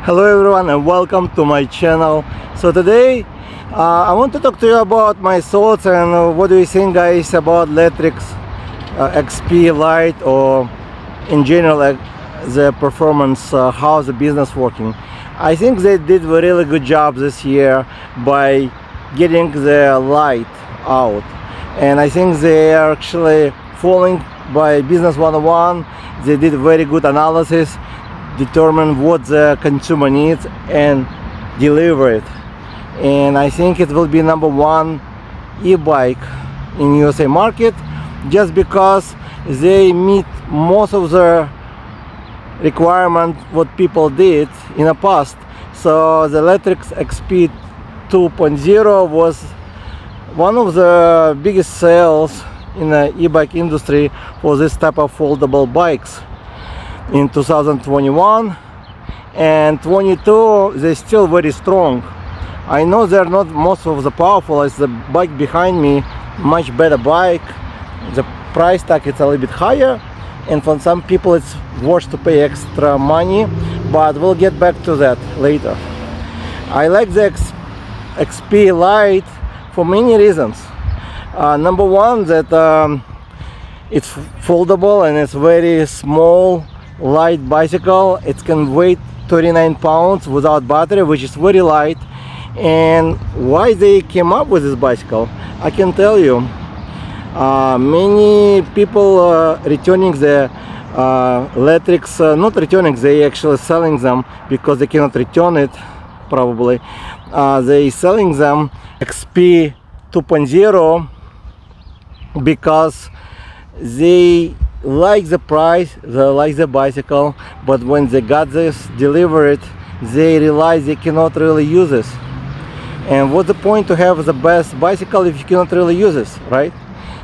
Hello everyone and welcome to my channel. So today I want to talk to you about my thoughts and what do you think guys about Lectric's XP Lite, or in general the performance, how the business working. I think they did a really good job this year by getting the light out, and I think they are actually following by business 101. They did very good analysis, determine what the consumer needs and deliver it. And I think it will be #1 e-bike in USA market, just because they meet most of the requirement what people did in the past. So the Lectric XP 2.0 was one of the biggest sales in the e-bike industry for this type of foldable bikes in 2021, and 22 they're still very strong. I know they're not most of the powerful as the bike behind me, much better bike. The price tag is a little bit higher, and for some people it's worth to pay extra money, but we'll get back to that later. I like the XP Lite for many reasons. #1, that it's foldable and it's very small, light bicycle. It can weigh 39 pounds without battery, which is very light. And why they came up with this bicycle, I can tell you. Many people returning the Lectrics, not returning, they actually selling them because they cannot return it probably. They selling them XP 2.0 because they like the price, they like the bicycle, but when they got this delivered, they realize they cannot really use this. And what's the point to have the best bicycle if you cannot really use this, right?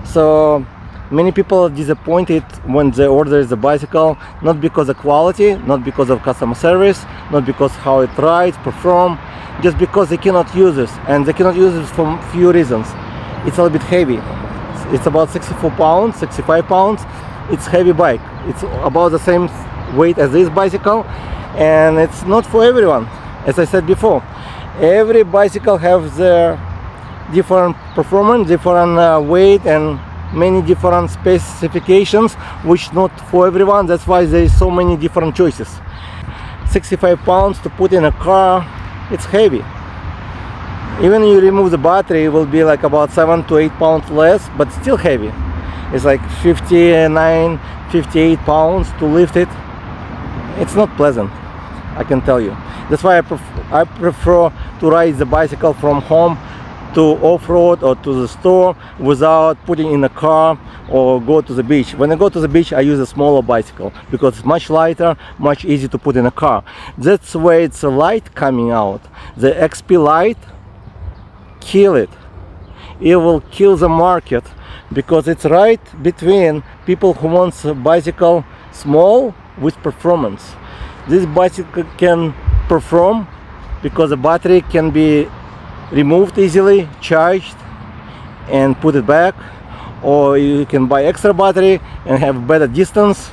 So many people are disappointed when they order the bicycle, not because of quality, not because of customer service, not because how it rides, perform, just because they cannot use this. And they cannot use it for few reasons. It's a little bit heavy. It's about 64 pounds, 65 pounds. It's heavy bike. It's about the same weight as this bicycle, and it's not for everyone. As I said before, every bicycle has their different performance, different weight, and many different specifications, which not for everyone. That's why there's so many different choices. 65 pounds to put in a car, it's heavy. Even you remove the battery, it will be like about 7 to 8 pounds less, but still heavy. It's like 59, 58 pounds to lift it. It's not pleasant, I can tell you. That's why I prefer to ride the bicycle from home to off-road or to the store without putting in a car or go to the beach. When I go to the beach, I use a smaller bicycle because it's much lighter, much easier to put in a car. That's where it's a light coming out. The XP Lite kill it. It will kill the market because it's right between people who wants a bicycle small with performance. This bicycle can perform because the battery can be removed easily, charged, and put it back, or you can buy extra battery and have better distance.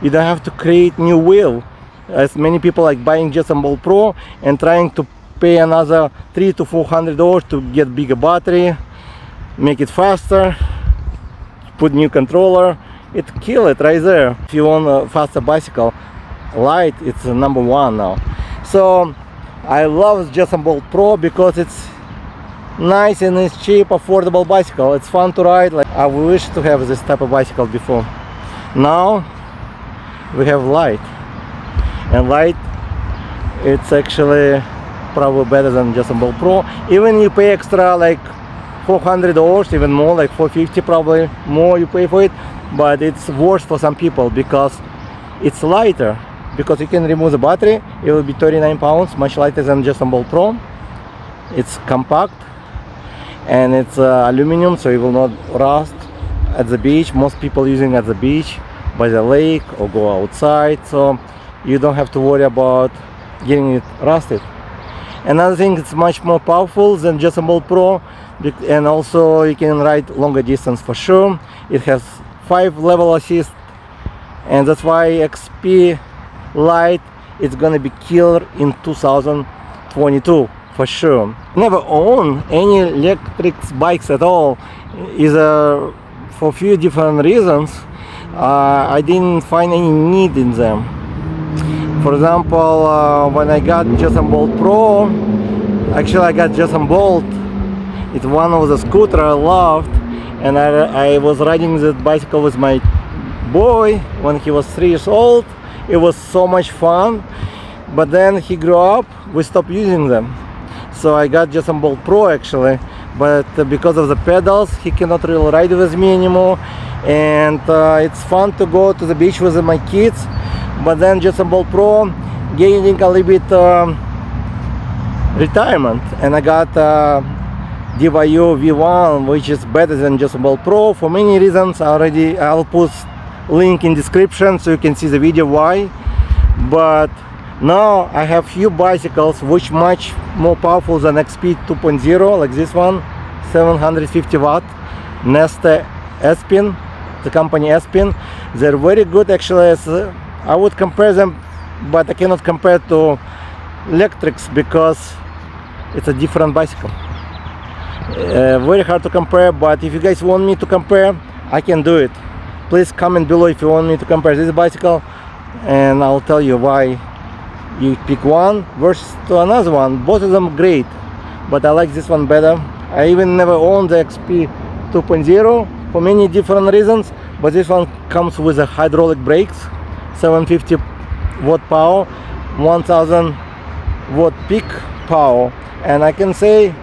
You don't have to create new wheel, as many people like buying just a Ball Pro and trying to pay another $300 to $400 to get bigger battery, make it faster, put new controller. It kill it right there. If you want a faster bicycle, Lite, it's #1 now. So I love Just Ball Pro because it's nice and it's cheap, affordable bicycle. It's fun to ride. Like, I wish to have this type of bicycle before. Now we have Lite, and Lite, it's actually probably better than Just Ball Pro. Even you pay extra like $400, even more, like $450 probably more you pay for it, but it's worth for some people because it's lighter. Because you can remove the battery, it will be 39 pounds, much lighter than Just Ball Pro. It's compact and it's aluminum, so it will not rust at the beach. Most people using at the beach, by the lake, or go outside, so you don't have to worry about getting it rusted. Another thing, it's much more powerful than Just Ball Pro, and also you can ride longer distance for sure. It has 5 level assist, and that's why XP Lite it's gonna be killer in 2022 for sure. Never own any electric bikes at all. Is for a few different reasons. I didn't find any need in them. For example, when I got Jason Bolt Pro, actually I got Jason Bolt. It's one of the scooter I loved, and I was riding that bicycle with my boy when he was 3 years old. It was so much fun, but then he grew up, we stopped using them. So I got Jason Bolt Pro actually, but because of the pedals he cannot really ride with me anymore, and it's fun to go to the beach with my kids, but then Jason Bolt Pro gaining a little bit retirement, and I got DYU V1, which is better than Jason Bolt Pro for many reasons. Already I'll put link in description so you can see the video why. But now I have few bicycles which much more powerful than XP 2.0, like this one, 750 watt Neste S-Pin, the company S-Pin. They're very good actually. I would compare them, but I cannot compare to Lectrics because it's a different bicycle. Very hard to compare, but if you guys want me to compare, I can do it. Please comment below if you want me to compare this bicycle, and I'll tell you why you pick one versus to another one. Both of them great, but I like this one better. I even never owned the XP 2.0 for many different reasons, but this one comes with a hydraulic brakes, 750 watt power, 1000 watt peak power, and I can say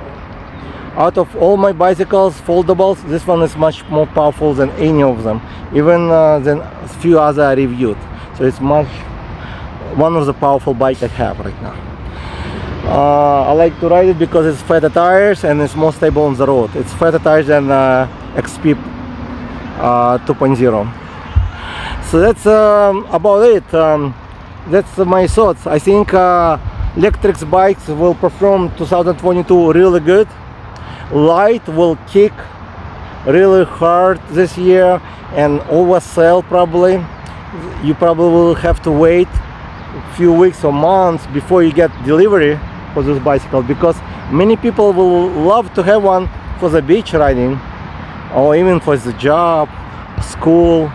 out of all my bicycles, foldables, this one is much more powerful than any of them, even than a few other I reviewed. So it's one of the powerful bikes I have right now. I like to ride it because it's fatter tires and it's more stable on the road. It's fatter tires than XP 2.0. So that's about it. That's my thoughts. I think electric bikes will perform 2022 really good. Light will kick really hard this year and oversell probably. You probably will have to wait a few weeks or months before you get delivery for this bicycle, because many people will love to have one for the beach riding, or even for the job, school,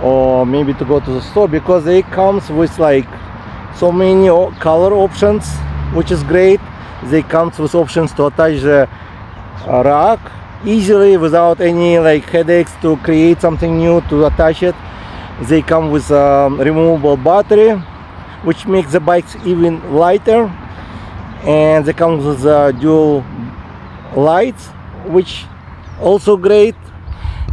or maybe to go to the store, because it comes with like so many color options, which is great. They comes with options to attach the rack easily without any like headaches to create something new to attach it. They come with a removable battery, which makes the bikes even lighter, and they come with dual lights, which also great.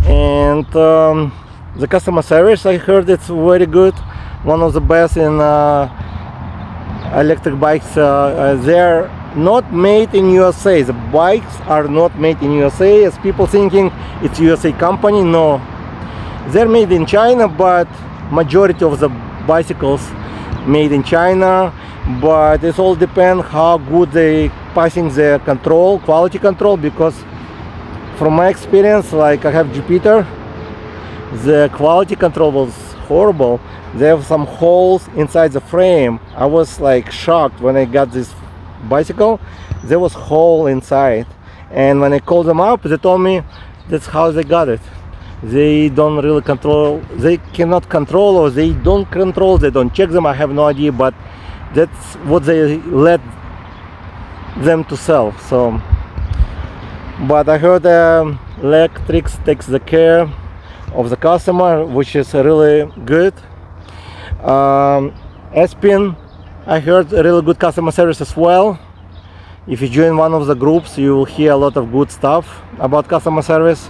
And the customer service, I heard it's very good, one of the best in electric bikes. They're not made in USA. The bikes are not made in USA, as people thinking it's USA company. No, they're made in China, but majority of the bicycles made in China. But it all depends how good they passing the control, quality control, because from my experience, like I have Jupiter, the quality control was horrible. They have some holes inside the frame. I was like shocked when I got this bicycle. There was hole inside, and when I called them up, they told me that's how they got it. They don't really control, they cannot control, or they don't control, they don't check them. I have no idea, but that's what they let them to sell. So, but I heard Lectric takes the care of the customer, which is really good. S-Pin, I heard a really good customer service as well. If you join one of the groups, you will hear a lot of good stuff about customer service.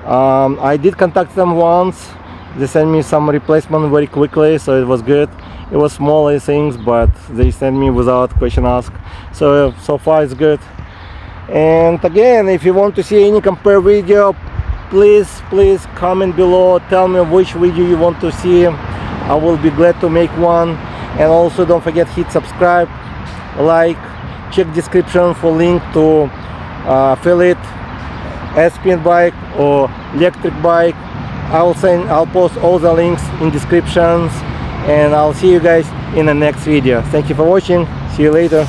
I did contact them once. They sent me some replacement very quickly, so it was good. It was smaller things, but they sent me without question asked. So far it's good. And again, if you want to see any compare video, please comment below. Tell me which video you want to see. I will be glad to make one. And also don't forget, hit subscribe, like, check description for link to affiliate S-Pin bike or electric bike. I'll post all the links in descriptions, and I'll see you guys in the next video. Thank you for watching. See you later.